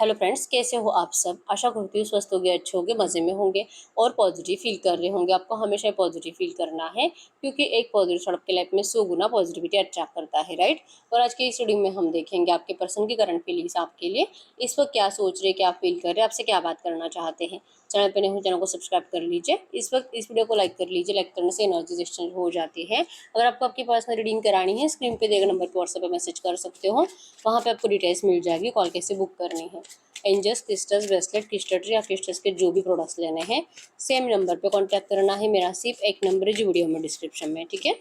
Hello friends, कैसे हो आप सब। आशा करती हूँ स्वस्थ होंगे, अच्छे होंगे, मज़े में होंगे और पॉजिटिव फील कर रहे होंगे। आपको हमेशा पॉजिटिव फील करना है क्योंकि एक पॉजिटिव थॉट आपके लाइफ में 100 गुना पॉजिटिविटी अट्रैक्ट करता है, राइट। और आज के इस वीडियो में हम देखेंगे आपके पर्सन की करंट फीलिंग्स आपके लिए इस वक्त क्या सोच रहे, क्या फील कर रहे, आपसे क्या बात करना चाहते हैं। चैनल पर नहीं हो, चैनल को सब्सक्राइब कर लीजिए। इस वक्त इस वीडियो को लाइक कर लीजिए। लाइक करने से एनर्जीज एक्सचेंज हो जाती है। अगर आपको आपकी पर्सनल रीडिंग करानी है, स्क्रीन पे दिए गए नंबर पर व्हाट्सएप पर मैसेज कर सकते हो। वहाँ पे आपको डिटेल्स मिल जाएगी, कॉल कैसे बुक करनी है। एंजल्स, क्रिस्टल्स, ब्रेसलेट, क्रिस्टल या क्रिस्टल्स के जो भी प्रोडक्ट्स लेने हैं सेम नंबर पे कांटेक्ट करना है। मेरा सिर्फ एक नंबर है जो वीडियो में डिस्क्रिप्शन में, ठीक है।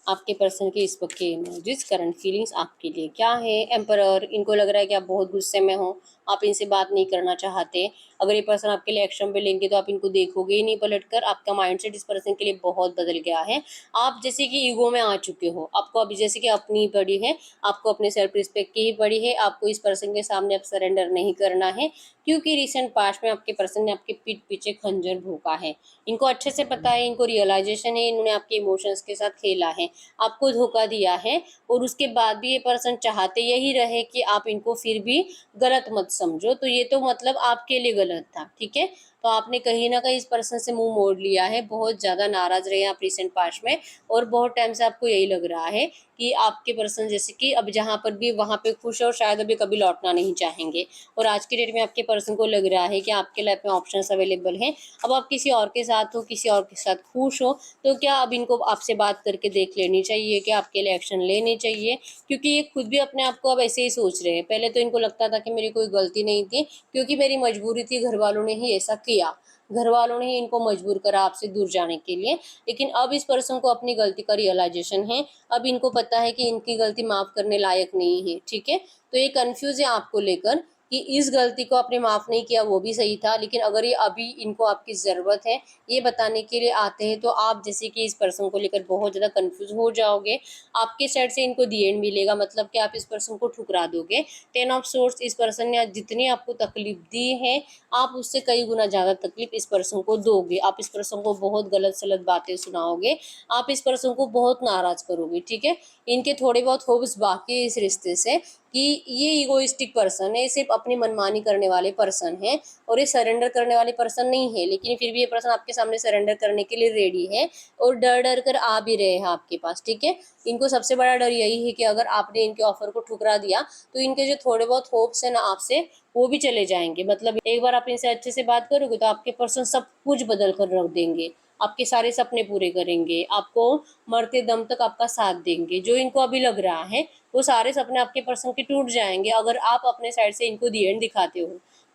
आपके पर्सन की इस वक्त की एनर्जीज, करंट फीलिंग्स आपके लिए क्या है। एम्परर, इनको लग रहा है कि आप बहुत गुस्से में हो, आप इनसे बात नहीं करना चाहते। अगर ये पर्सन आपके लिए एक्शन पे लेंगे तो आप इनको देखोगे ही नहीं पलटकर। आपका माइंडसेट इस पर्सन के लिए बहुत बदल गया है। आप जैसे कि ईगो में आ चुके हो। आपको अभी जैसे कि अपनी पड़ी है, आपको अपने सेल्फ रिस्पेक्ट की ही पड़ी है। आपको इस पर्सन के सामने अब सरेंडर नहीं करना है क्योंकि रिसेंट पास्ट में आपके पर्सन ने आपके पीठ पीछे खंजर भोंका है। इनको अच्छे से पता है, इनको रियलाइजेशन है, इन्होंने आपके इमोशंस के साथ खेला है, आपको धोखा दिया है। और उसके बाद भी ये पर्सन चाहते यही रहे कि आप इनको फिर भी गलत मत समझो। तो ये तो मतलब आपके लिए गलत था, ठीक है। तो आपने कहीं ना कहीं इस पर्सन से मुंह मोड़ लिया है। बहुत ज़्यादा नाराज रहे आप रिसेंट पास्ट में और बहुत टाइम से आपको यही लग रहा है कि आपके पर्सन जैसे कि अब जहाँ पर भी वहाँ पे खुश है और शायद अभी कभी लौटना नहीं चाहेंगे। और आज की डेट में आपके पर्सन को लग रहा है कि आपके लाइफ में ऑप्शंस अवेलेबल हैं। अब आप किसी और के साथ हो, किसी और के साथ खुश हो, तो क्या अब इनको आपसे बात करके देख लेनी चाहिए कि आपके लिए एक्शन लेने चाहिए। क्योंकि ये खुद भी अपने आप को अब ऐसे ही सोच रहे हैं। पहले तो इनको लगता था कि मेरी कोई गलती नहीं थी क्योंकि मेरी मजबूरी थी, घर वालों ने ही ऐसा किया, घर वालों ने ही इनको मजबूर करा आपसे दूर जाने के लिए। लेकिन अब इस पर्सन को अपनी गलती का रियलाइजेशन है। अब इनको पता है कि इनकी गलती माफ करने लायक नहीं है, ठीक है। तो ये कंफ्यूज है आपको लेकर कि इस गलती को आपने माफ नहीं किया वो भी सही था, लेकिन अगर ये अभी इनको आपकी ज़रूरत है ये बताने के लिए आते हैं तो आप जैसे कि इस पर्सन को लेकर बहुत ज़्यादा कंफ्यूज हो जाओगे। आपके साइड से इनको दी एंड मिलेगा, मतलब कि आप इस पर्सन को ठुकरा दोगे। 10 ऑफ सोर्स, इस पर्सन ने जितनी आपको तकलीफ दी है आप उससे कई गुना ज़्यादा तकलीफ इस पर्सन को दोगे। आप इस पर्सन को बहुत गलत सलत बातें सुनाओगे, आप इस पर्सन को बहुत नाराज़ करोगे, ठीक है। इनके थोड़े बहुत होप्स बाकी है इस रिश्ते से कि ये इगोइस्टिक पर्सन है, सिर्फ अपनी मनमानी करने वाले पर्सन है और ये सरेंडर करने वाले पर्सन नहीं है। लेकिन फिर भी ये पर्सन आपके सामने सरेंडर करने के लिए रेडी है और डर डर कर आ भी रहे हैं आपके पास, ठीक है। इनको सबसे बड़ा डर यही है कि अगर आपने इनके ऑफर को ठुकरा दिया तो इनके जो थोड़े बहुत होप्स है ना आपसे, वो भी चले जाएंगे। मतलब एक बार आप इनसे अच्छे से बात करोगे तो आपके पर्सन सब कुछ बदल कर रख देंगे, आपके सारे सपने पूरे करेंगे, आपको मरते दम तक आपका साथ देंगे। जो इनको अभी लग रहा है वो सारे सपने आपके पर्सन के टूट जाएंगे अगर आप अपने साइड से इनको दी एंड दिखाते हो।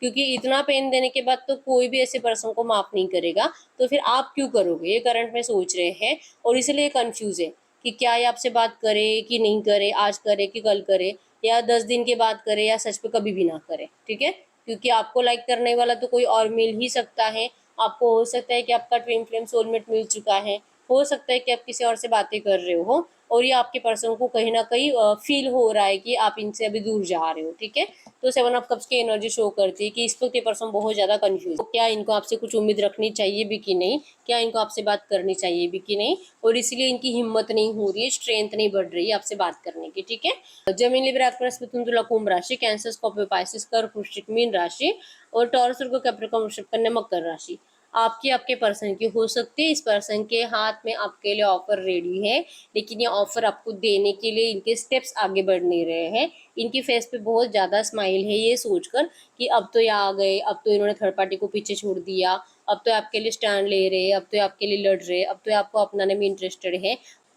क्योंकि इतना पेन देने के बाद तो कोई भी ऐसे पर्सन को माफ नहीं करेगा, तो फिर आप क्यों करोगे, ये करंट में सोच रहे हैं। और इसलिए कंफ्यूज है कि क्या ये आपसे बात करे कि नहीं करे, आज करे कि कल करे, या 10 दिन के बाद करे, या सच पे कभी भी ना करे, ठीक है। क्योंकि आपको लाइक करने वाला तो कोई और मिल ही सकता है। आपको हो सकता है कि आपका ट्विन फ्लेम सोलमेट मिल चुका है, हो सकता है कि आप किसी और से बातें कर रहे हो और ये आपके पर्सन को कहीं ना कहीं फील हो रहा है कि आप इनसे अभी दूर जा रहे हो, ठीक है। तो 7 ऑफ कप्स की एनर्जी शो करती है कि इस वक्त ये पर्सन बहुत ज़्यादा कंफ्यूज है। क्या इनको आपसे कुछ उम्मीद रखनी चाहिए भी कि नहीं, क्या इनको आपसे बात करनी चाहिए भी कि नहीं, और इसलिए इनकी हिम्मत नहीं हो रही है, स्ट्रेंथ नहीं बढ़ रही है आपसे बात करने की, ठीक है। जमीन, लिब्रा, एक्वेरियस, मिथुन, तुला, कुंभ राशि, कैंसर, स्कॉर्पियो, पाइसेस, कर्क, वृश्चिक, मीन राशि और टॉरस, वर्गो, कैप्रिकॉर्न, वृषभ, कन्या, मकर राशि आपकी आपके पर्सन की हो सकती है। इस पर्सन के हाथ में आपके लिए ऑफर रेडी है, लेकिन ये ऑफर आपको देने के लिए इनके स्टेप्स आगे बढ़ नहीं रहे हैं। इनकी फेस पे बहुत ज़्यादा स्माइल है ये सोचकर कि अब तो ये आ गए, अब तो इन्होंने थर्ड पार्टी को पीछे छोड़ दिया, अब तो आपके लिए स्टैंड ले रहे, अब तो आपके लिए लड़ रहे, अब तो आपको अपनाने में इंटरेस्टेड है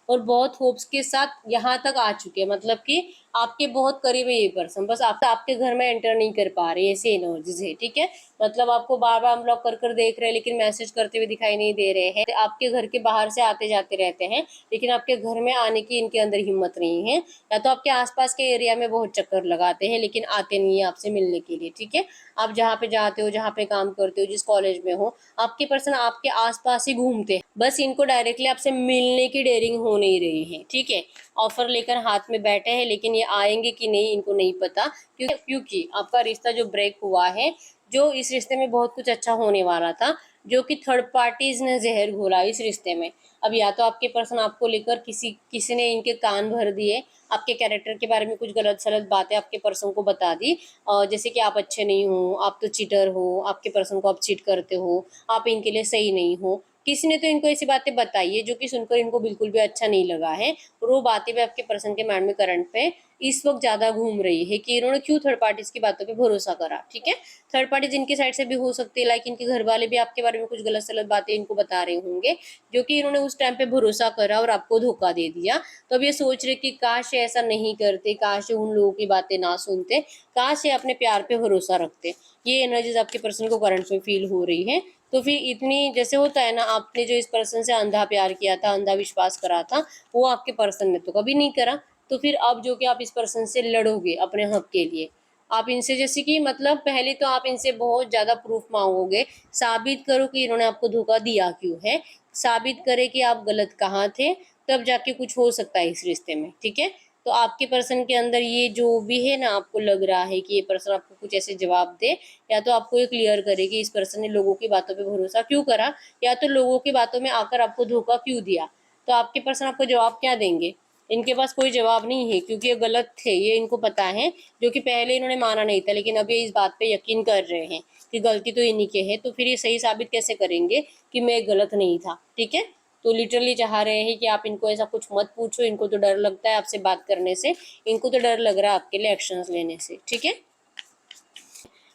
और बहुत होप्स के साथ यहाँ तक आ चुके हैं। मतलब कि आपके बहुत करीब है ये पर्सन, बस आप आपके घर में एंटर नहीं कर पा रहे, ऐसे एनर्जीज है, ठीक है। मतलब आपको बार बार अनब्लॉक कर कर देख रहे हैं लेकिन मैसेज करते हुए दिखाई नहीं दे रहे हैं। आपके घर के बाहर से आते जाते रहते हैं लेकिन आपके घर में आने की इनके अंदर हिम्मत नहीं है। या तो आपके आसपास के एरिया में बहुत चक्कर लगाते हैं लेकिन आते नहीं है आपसे मिलने के लिए, ठीक है। आप जहाँ पे जाते हो, जहाँ पे काम करते हो, जिस कॉलेज में हो, आपके पर्सन आपके आसपास ही घूमते हैं, बस इनको डायरेक्टली आपसे मिलने की डेयरिंग हो नहीं रही है, ठीक है। ऑफर लेकर हाथ में बैठे हैं लेकिन ये आएंगे कि नहीं इनको नहीं पता, क्योंकि आपका रिश्ता जो ब्रेक हुआ है, जो इस रिश्ते में बहुत कुछ अच्छा होने वाला था, जो कि थर्ड पार्टीज ने जहर घोला इस रिश्ते में। अब या तो आपके पर्सन आपको लेकर किसी ने इनके कान भर दिए, आपके कैरेक्टर के बारे में कुछ गलत सलत बातें आपके पर्सन को बता दी, और जैसे कि आप अच्छे नहीं हो, आप तो चीटर हो, आपके पर्सन को आप चीट करते हो, आप इनके लिए सही नहीं हो। किसी ने तो इनको ऐसी बातें बताई है जो कि सुनकर इनको बिल्कुल भी अच्छा नहीं लगा है, और वो बातें भी आपके पर्सन के माइंड में करंट पे इस वक्त ज्यादा घूम रही है कि इन्होंने क्यों थर्ड पार्टीज की बातों पे भरोसा करा। ठीक है, थर्ड पार्टीज इनकी साइड से भी हो सकती है, लाइक इनके घर वाले भी आपके बारे में कुछ गलत सलत बातें इनको बता रहे होंगे, जो कि इन्होंने उस टाइम पे भरोसा करा और आपको धोखा दे दिया। तो अब ये सोच रहे कि काश ये ऐसा नहीं करते, काश ये उन लोगों की बातें ना सुनते, काश ये अपने प्यार पे भरोसा रखते। ये एनर्जीज आपके पर्सन को करंट में फील हो रही है। तो फिर इतनी, जैसे होता है ना, आपने जो इस पर्सन से अंधा प्यार किया था, अंधा विश्वास करा था, वो आपके पर्सन ने तो कभी नहीं करा। तो फिर अब जो कि आप इस पर्सन से लड़ोगे अपने हक के लिए, आप इनसे जैसे कि मतलब पहले तो आप इनसे बहुत ज्यादा प्रूफ मांगोगे, साबित करो कि इन्होंने आपको धोखा दिया क्यों है, साबित करे कि आप गलत कहाँ थे, तब जाके कुछ हो सकता है इस रिश्ते में। ठीक है, तो आपके पर्सन के अंदर ये जो भी है ना, आपको लग रहा है कि ये पर्सन आपको कुछ ऐसे जवाब दे, या तो आपको ये क्लियर करे कि इस पर्सन ने लोगों की बातों पे भरोसा क्यों करा, या तो लोगों की बातों में आकर आपको धोखा क्यों दिया। तो आपके पर्सन आपको जवाब क्या देंगे? इनके पास कोई जवाब नहीं है, क्योंकि ये गलत थे, ये इनको पता है, जो कि पहले इन्होंने माना नहीं था, लेकिन अब ये इस बात पे यकीन कर रहे हैं कि गलती तो इन्हीं के है। तो फिर ये सही साबित कैसे करेंगे कि मैं गलत नहीं था। ठीक है, तो लिटरली चाह रहे हैं कि आप इनको ऐसा कुछ मत पूछो, इनको तो डर लगता है आपसे बात करने से, इनको तो डर लग रहा है आपके लिए एक्शंस लेने से। ठीक है,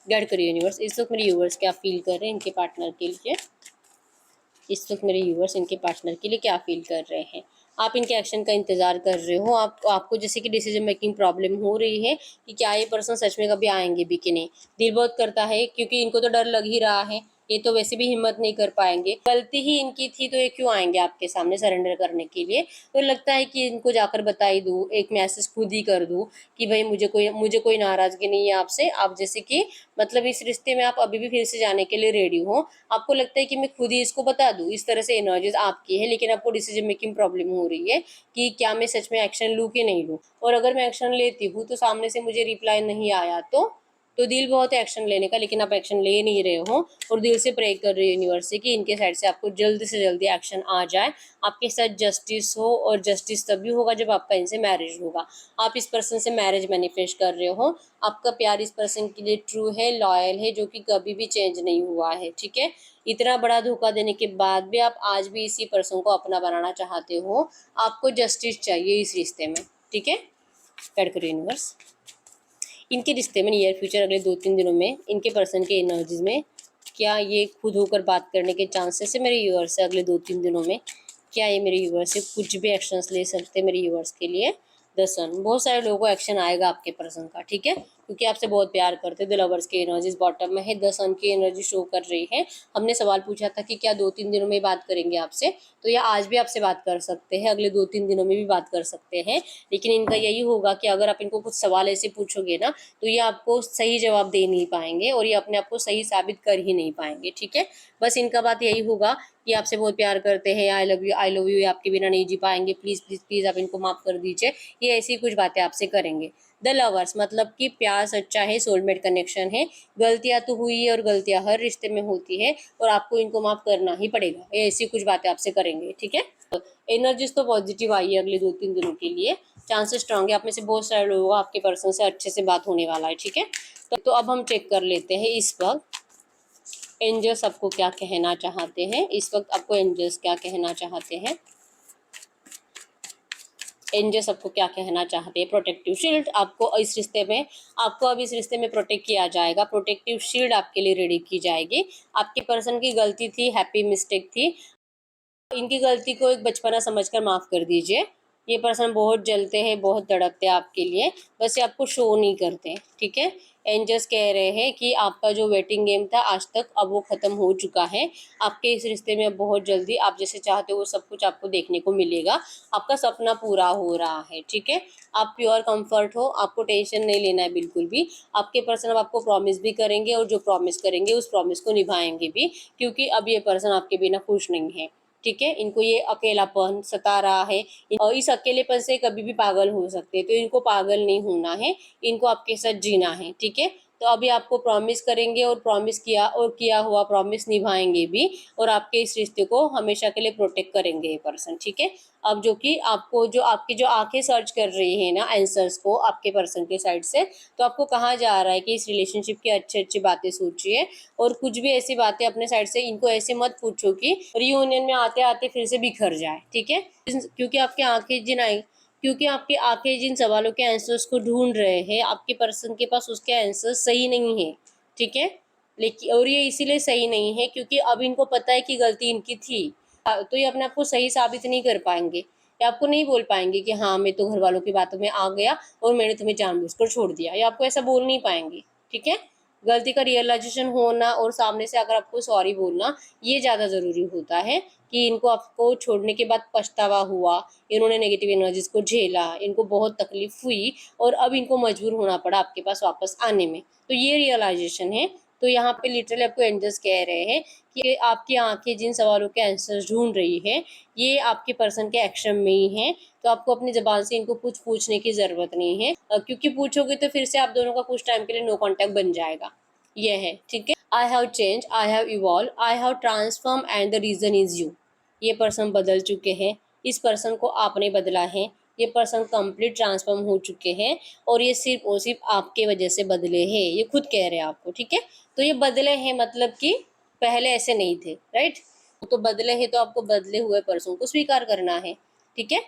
गाइड करिए यूनिवर्स, इस वक्त मेरे यूनिवर्स क्या फील कर रहे हैं इनके पार्टनर के लिए, इस वक्त मेरे यूवर्स इनके पार्टनर के लिए क्या फील कर रहे हैं। आप इनके एक्शन का इंतजार कर रहे हो, आपको जैसे कि डिसीजन मेकिंग प्रॉब्लम हो रही है कि क्या ये पर्सन सच में कभी आएंगे भी कि नहीं। दिल बहुत करता है, क्योंकि इनको तो डर लग ही रहा है, ये तो वैसे भी हिम्मत नहीं कर पाएंगे, गलती ही इनकी थी तो ये क्यों आएंगे आपके सामने सरेंडर करने के लिए। तो लगता है कि इनको जाकर बताई दूँ, एक मैसेज खुद ही कर दूँ कि भाई मुझे कोई नाराजगी नहीं है आपसे, आप जैसे कि मतलब इस रिश्ते में आप अभी भी फिर से जाने के लिए रेडी हो। आपको लगता है कि मैं खुद ही इसको बता दूं, इस तरह से एनर्जीज आपकी है, लेकिन आपको डिसीजन मेकिंग प्रॉब्लम हो रही है कि क्या मैं सच में एक्शन लूं कि नहीं लूं, और अगर मैं एक्शन लेती हूँ तो सामने से मुझे रिप्लाई नहीं आया तो दिल बहुत है एक्शन लेने का, लेकिन आप एक्शन ले नहीं रहे हो, और दिल से प्रे कर रहे हो यूनिवर्स से कि इनके साइड से आपको जल्द से जल्दी एक्शन आ जाए, आपके साथ जस्टिस हो, और जस्टिस तभी होगा जब आपका इनसे मैरिज होगा। आप इस पर्सन से मैरिज मैनिफेस्ट कर रहे हो, आपका प्यार इस पर्सन के लिए ट्रू है, लॉयल है, जो कि कभी भी चेंज नहीं हुआ है। ठीक है, इतना बड़ा धोखा देने के बाद भी आप आज भी इसी पर्सन को अपना बनाना चाहते हो, आपको जस्टिस चाहिए इस रिश्ते में। ठीक है, ऐड करो यूनिवर्स, इनके रिश्ते में नियर फ्यूचर अगले 2-3 दिनों में इनके पर्सन के एनर्जीज में क्या ये खुद होकर बात करने के चांसेस है मेरे यूवर्स से अगले 2-3 दिनों में? क्या ये मेरे यूवर्स से कुछ भी एक्शंस ले सकते हैं मेरे यूवर्स के लिए? द सन, बहुत सारे लोगों को एक्शन आएगा आपके पर्सन का। ठीक है, क्योंकि आपसे बहुत प्यार करते हैं। द लवर्स की एनर्जीज बॉटम में है, द सन की एनर्जी शो कर रही है। हमने सवाल पूछा था कि क्या 2-3 दिनों में बात करेंगे आपसे, तो ये आज भी आपसे बात कर सकते हैं, अगले 2-3 दिनों में भी बात कर सकते हैं। लेकिन इनका यही होगा कि अगर आप इनको कुछ सवाल ऐसे पूछोगे ना, तो ये आपको सही जवाब दे नहीं पाएंगे, और ये अपने आप को सही साबित कर ही नहीं पाएंगे। ठीक है, बस इनका बात यही होगा कि आपसे बहुत प्यार करते हैं, आई लव यू, आपके बिना नहीं जी पाएंगे, प्लीज प्लीज प्लीज आप इनको माफ कर दीजिए, ये ऐसी कुछ बातें आपसे करेंगे। द लवर्स मतलब कि प्यार सच्चा है, सोलमेट कनेक्शन है, गलतियां तो हुई है और गलतियां हर रिश्ते में होती है, और आपको इनको माफ करना ही पड़ेगा, ये ऐसी कुछ बातें आपसे करेंगे। ठीक है, एनर्जीज तो पॉजिटिव आई है अगले 2-3 दिनों के लिए, चांसेस स्ट्रांग है, आप में से बहुत सारे लोगों को आपके पर्सन से अच्छे से बात होने वाला है। ठीक है, तो अब हम चेक कर लेते हैं इस वक्त एंजल्स आपको क्या कहना चाहते हैं, इस वक्त आपको एंजल्स क्या कहना चाहते हैं, एंजल्स आपको क्या कहना चाहते हैं। प्रोटेक्टिव शील्ड आपको इस रिश्ते में, आपको अब इस रिश्ते में प्रोटेक्ट किया जाएगा, प्रोटेक्टिव शील्ड आपके लिए रेडी की जाएगी। आपके पर्सन की गलती थी, हैप्पी मिस्टेक थी, इनकी गलती को एक बचपना समझकर माफ कर दीजिए। ये पर्सन बहुत जलते हैं, बहुत तड़पते हैं आपके लिए, बस ये आपको शो नहीं करते। ठीक है, एंजल्स कह रहे हैं कि आपका जो वेटिंग गेम था आज तक, अब वो खत्म हो चुका है। आपके इस रिश्ते में बहुत जल्दी आप जैसे चाहते हो वो सब कुछ आपको देखने को मिलेगा, आपका सपना पूरा हो रहा है। ठीक है, आप प्योर कंफर्ट हो, आपको टेंशन नहीं लेना है बिल्कुल भी। आपके पर्सन अब आपको प्रॉमिस भी करेंगे, और जो प्रॉमिस करेंगे उस प्रॉमिस को निभाएंगे भी, क्योंकि अब ये पर्सन आपके बिना खुश नहीं है। ठीक है, इनको ये अकेलापन सता रहा है, और इस अकेलेपन से कभी भी पागल हो सकते हैं, तो इनको पागल नहीं होना है, इनको आपके साथ जीना है। ठीक है, तो अभी आपको प्रॉमिस करेंगे और प्रॉमिस किया हुआ प्रॉमिस निभाएंगे भी, और आपके इस रिश्ते को हमेशा के लिए प्रोटेक्ट करेंगे ये पर्सन, ठीक है। अब जो कि आपको जो आपकी जो आंखें सर्च कर रही है ना आंसर्स को आपके पर्सन के साइड से, तो आपको कहा जा रहा है कि इस रिलेशनशिप की अच्छी अच्छी बातें सोचिए, और कुछ भी ऐसी बातें अपने साइड से इनको ऐसे मत पूछो कि रियूनियन में आते आते फिर से बिखर जाए, ठीक है। क्योंकि आपकी आंखें जिन सवालों के आंसर्स को ढूंढ रहे हैं, आपके पर्सन के पास उसके आंसर सही नहीं है, ठीक है। लेकिन और ये इसीलिए सही नहीं है क्योंकि अब इनको पता है कि गलती इनकी थी, तो ये अपने आप को सही साबित नहीं कर पाएंगे, ये आपको नहीं बोल पाएंगे कि हाँ मैं तो घर वालों की बातों में आ गया और मैंने तुम्हें जानबूझकर छोड़ दिया, ये आपको ऐसा बोल नहीं पाएंगे, ठीक है। गलती का रियलाइजेशन होना और सामने से अगर आपको सॉरी बोलना, ये ज़्यादा ज़रूरी होता है कि इनको आपको छोड़ने के बाद पछतावा हुआ, इन्होंने नेगेटिव एनर्जीज को झेला, इनको बहुत तकलीफ हुई और अब इनको मजबूर होना पड़ा आपके पास वापस आने में, तो ये रियलाइजेशन है। तो यहाँ पे लिटरली आपको एंजल्स कह रहे हैं कि आपकी आंखें जिन सवालों के आंसर्स ढूंढ रही है, ये आपके पर्सन के एक्शन में ही है, तो आपको अपनी ज़बान से इनको कुछ पूछने की ज़रूरत नहीं है, क्योंकि पूछोगे तो फिर से आप दोनों का कुछ टाइम के लिए नो कॉन्टैक्ट बन जाएगा, ये है, ठीक है। I have change, I have evolve, I have transform and the reason is you. ये पर्सन बदल चुके हैं, इस पर्सन को आपने बदला है, ये पर्सन कंप्लीट ट्रांसफॉर्म हो चुके हैं, और ये सिर्फ और सिर्फ आपके वजह से बदले हैं, ये खुद कह रहे हैं आपको, ठीक है। तो ये बदले हैं मतलब कि पहले ऐसे नहीं थे, राइट। तो बदले हैं तो आपको बदले हुए पर्सन को स्वीकार करना है, ठीक है।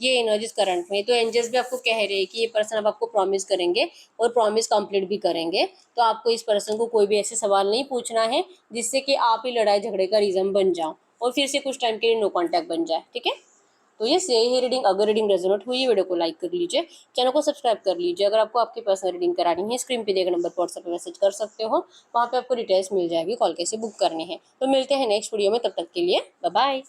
ये एनर्जीज करंट में, तो एंजल्स भी आपको कह रहे हैं कि ये पर्सन अब आपको प्रॉमिस करेंगे और प्रॉमिस कंप्लीट भी करेंगे, तो आपको इस पर्सन को कोई भी ऐसे सवाल नहीं पूछना है जिससे कि आप ही लड़ाई झगड़े का रीजन बन जाओ और फिर से कुछ टाइम के लिए नो कॉन्टैक्ट बन जाए, ठीक है। तो ये यही रीडिंग, अगर रीडिंग रेजोनेट हुई है वीडियो को लाइक कर लीजिए, चैनल को सब्सक्राइब कर लीजिए। अगर आपको आपकी पर्सनल रीडिंग करानी है, स्क्रीन पे दिए गए नंबर पर व्हाट्सएप पे मैसेज कर सकते हो, वहाँ पे आपको डिटेल्स मिल जाएगी, कॉल कैसे बुक करनी है। तो मिलते हैं नेक्स्ट वीडियो में, तब तक के लिए बाय बाय।